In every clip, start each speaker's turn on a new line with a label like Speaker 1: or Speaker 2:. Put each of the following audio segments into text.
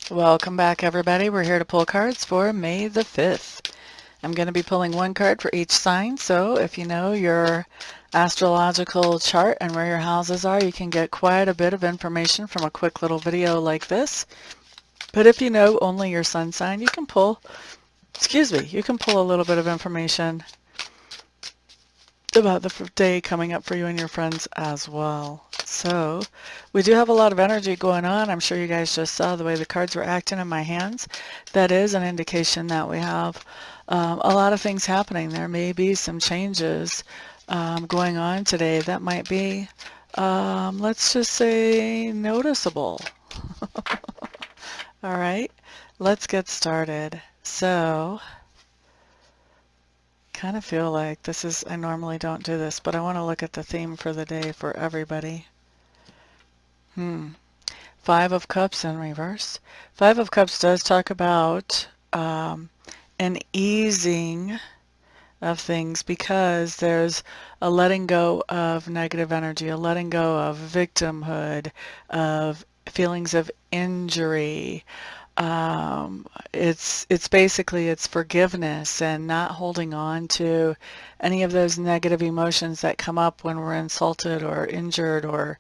Speaker 1: Welcome back, everybody. We're here to pull cards for May the 5th. I'm going to be pulling one card for each sign, so if you know your astrological chart and where your houses are, you can get quite a bit of information from a quick little video like this. But if you know only your sun sign, you can pull a little bit of information about the day coming up for you and your friends as well. So we do have a lot of energy going on. I'm sure you guys just saw the way the cards were acting in my hands. That is an indication that we have a lot of things happening. There may be some changes going on today that might be, let's just say, noticeable. All right, let's get started. So kind of feel like this is, I normally don't do this, but I want to look at the theme for the day for everybody. Five of Cups in reverse. Five of Cups does talk about an easing of things because there's a letting go of negative energy, a letting go of victimhood, of feelings of injury. It's basically it's forgiveness and not holding on to any of those negative emotions that come up when we're insulted or injured or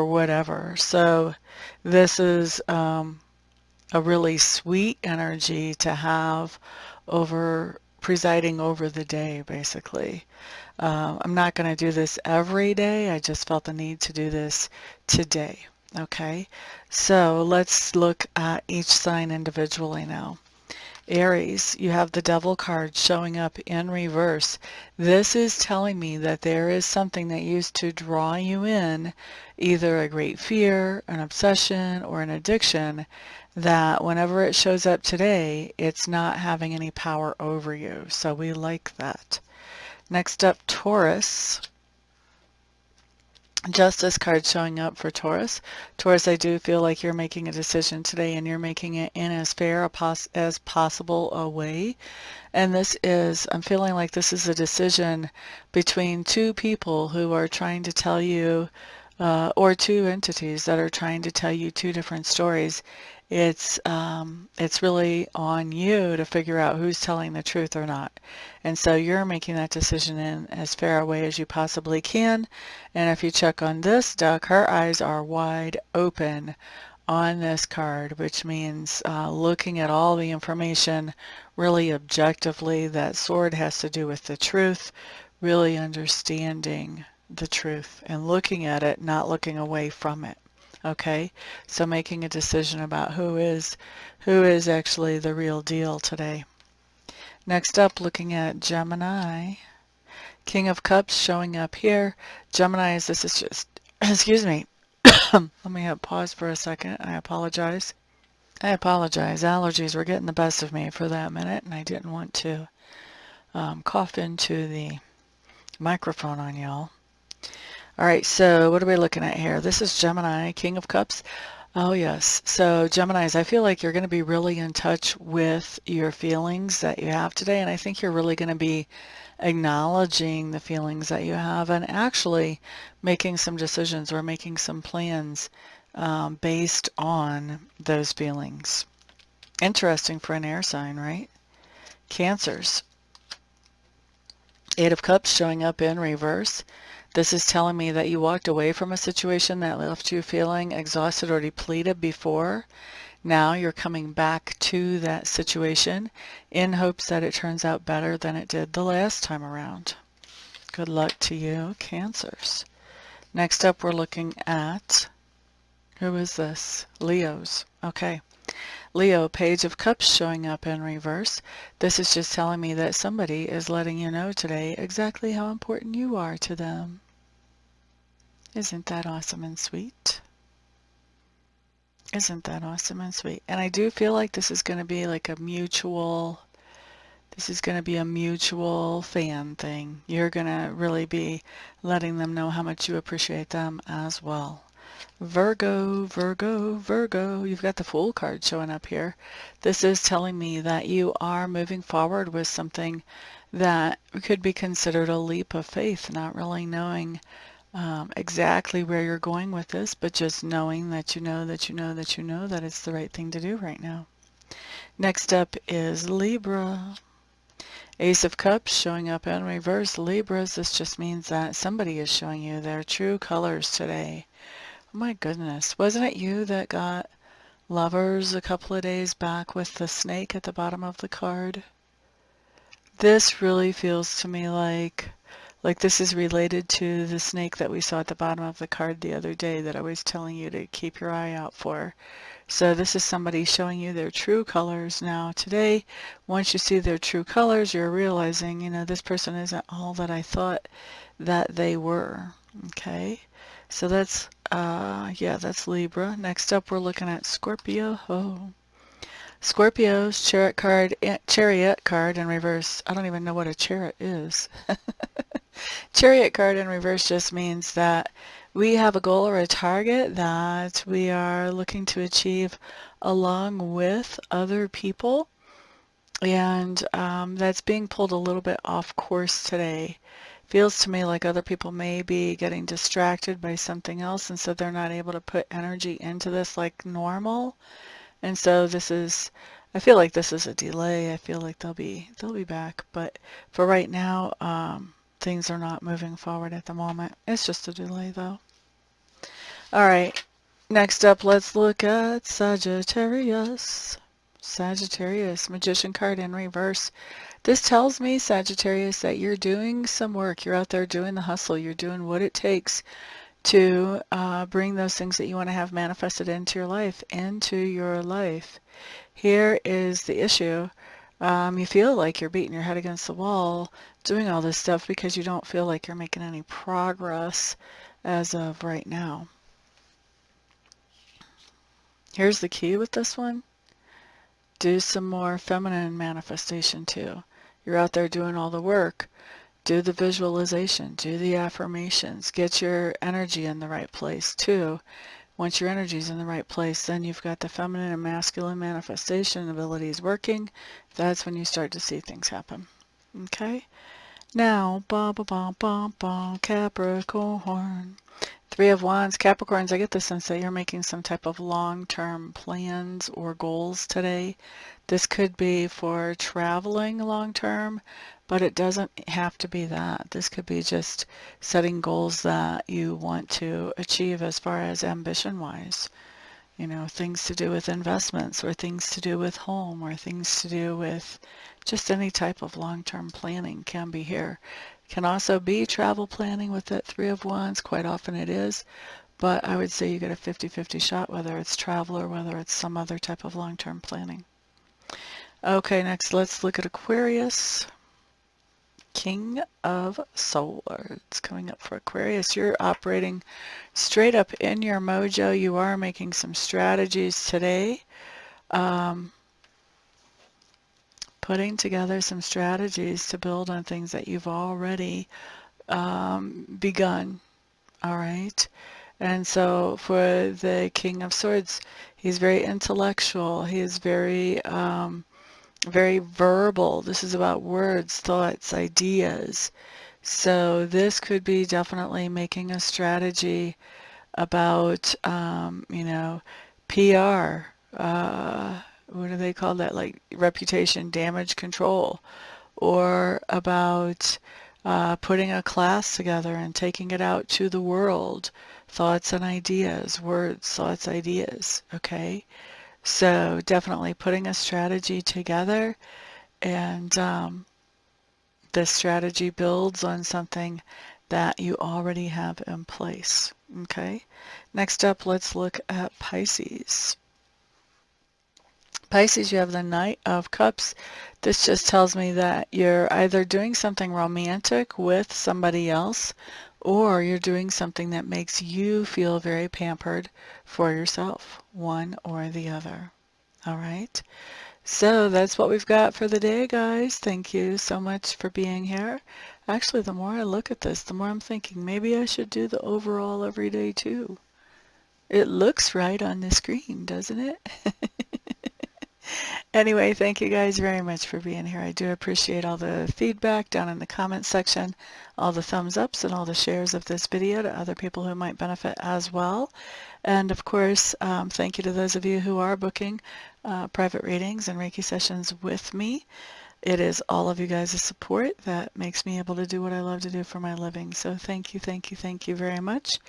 Speaker 1: whatever. So this is a really sweet energy to have over presiding over the day, basically. I'm not going to do this every day. I just felt the need to do this today. Okay, so let's look at each sign individually now. Aries, you have the Devil card showing up in reverse. This is telling me that there is something that used to draw you in, either a great fear, an obsession, or an addiction, that whenever it shows up today, it's not having any power over you. So we like that. Next up, Taurus. Justice card showing up for Taurus. Taurus, I do feel like you're making a decision today and you're making it in as fair as possible a way. And this is, I'm feeling like this is a decision between two people who are trying to tell you, or two entities that are trying to tell you two different stories. It's really on you to figure out who's telling the truth or not. And so you're making that decision in as fair a way as you possibly can. And if you check on this deck, her eyes are wide open on this card, which means looking at all the information really objectively. That sword has to do with the truth, really understanding the truth and looking at it, not looking away from it. Okay, so making a decision about who is actually the real deal today. Next up, looking at Gemini. King of Cups showing up here. Gemini, this is just, excuse me, let me pause for a second. I apologize. Allergies were getting the best of me for that minute, and I didn't want to cough into the microphone on y'all. All right, so what are we looking at here? This is Gemini, King of Cups. Oh, yes. So Geminis, I feel like you're going to be really in touch with your feelings that you have today, and I think you're really going to be acknowledging the feelings that you have and actually making some decisions or making some plans based on those feelings. Interesting for an air sign, right? Cancers. Eight of Cups showing up in reverse. This is telling me that you walked away from a situation that left you feeling exhausted or depleted before. Now you're coming back to that situation in hopes that it turns out better than it did the last time around. Good luck to you, Cancers. Next up, we're looking at, who is this? Leos. Okay. Leo, Page of Cups showing up in reverse. This is just telling me that somebody is letting you know today exactly how important you are to them. Isn't that awesome and sweet? Isn't that awesome and sweet? And I do feel like this is going to be like a mutual fan thing. You're going to really be letting them know how much you appreciate them as well. Virgo, Virgo, Virgo, you've got the Fool card showing up here. This is telling me that you are moving forward with something that could be considered a leap of faith, not really knowing exactly where you're going with this, but just knowing that you know that you know that you know that it's the right thing to do right now. Next up is Libra. Ace of Cups showing up in reverse. Libras, this just means that somebody is showing you their true colors today. Oh my goodness. Wasn't it you that got Lovers a couple of days back with the snake at the bottom of the card? This really feels to me like this is related to the snake that we saw at the bottom of the card the other day that I was telling you to keep your eye out for. So this is somebody showing you their true colors now today. Once you see their true colors, you're realizing, you know, this person isn't all that I thought that they were. Okay, so that's yeah, that's Libra. Next up, we're looking at Scorpio. Oh, Scorpio's chariot card in reverse. I don't even know what a chariot is. Chariot card in reverse just means that we have a goal or a target that we are looking to achieve along with other people, and that's being pulled a little bit off course today. Feels to me like other people may be getting distracted by something else, and so they're not able to put energy into this like normal. And so this is, I feel like this is a delay. I feel like they'll be back, but for right now, things are not moving forward at the moment. It's just a delay though. All right, next up, let's look at Sagittarius. Sagittarius, Magician card in reverse. This tells me, Sagittarius, that you're doing some work. You're out there doing the hustle. You're doing what it takes to bring those things that you want to have manifested into your life, Here is the issue. You feel like you're beating your head against the wall doing all this stuff because you don't feel like you're making any progress as of right now. Here's the key with this one. Do some more feminine manifestation too. You're out there doing all the work. Do the visualization, do the affirmations, get your energy in the right place too. Once your energy's in the right place, then you've got the feminine and masculine manifestation abilities working. That's when you start to see things happen. Okay? Now, Capricorn. Three of Wands, Capricorns, I get the sense that you're making some type of long-term plans or goals today. This could be for traveling long-term, but it doesn't have to be that. This could be just setting goals that you want to achieve as far as ambition-wise. You know, things to do with investments or things to do with home or things to do with just any type of long-term planning can be here. Can also be travel planning with that Three of Wands. Quite often it is, but I would say you get a 50-50 shot whether it's travel or whether it's some other type of long-term planning. Okay, next let's look at Aquarius. King of Swords coming up for Aquarius. You're operating straight up in your mojo. You are making some strategies today. Putting together some strategies to build on things that you've already begun. All right. And so for the King of Swords, he's very intellectual. He is very very verbal. This is about words, thoughts, ideas. So this could be definitely making a strategy about, you know, PR. What do they call that? Like reputation damage control. Or about putting a class together and taking it out to the world. Thoughts and ideas, words, thoughts, ideas. Okay? So definitely putting a strategy together, and this strategy builds on something that you already have in place. Okay, next up, let's look at Pisces. Pisces, you have the Knight of Cups. This just tells me that you're either doing something romantic with somebody else, or you're doing something that makes you feel very pampered for yourself, one or the other. All right. So that's what we've got for the day, guys. Thank you so much for being here. Actually, the more I look at this, the more I'm thinking maybe I should do the overall every day too. It looks right on the screen, doesn't it? Anyway, thank you guys very much for being here. I do appreciate all the feedback down in the comments section, all the thumbs ups and all the shares of this video to other people who might benefit as well. And of course, thank you to those of you who are booking private readings and Reiki sessions with me. It is all of you guys' support that makes me able to do what I love to do for my living. So thank you, thank you, thank you very much.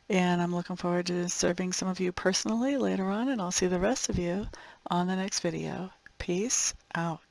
Speaker 1: And I'm looking forward to serving some of you personally later on, and I'll see the rest of you on the next video. Peace out.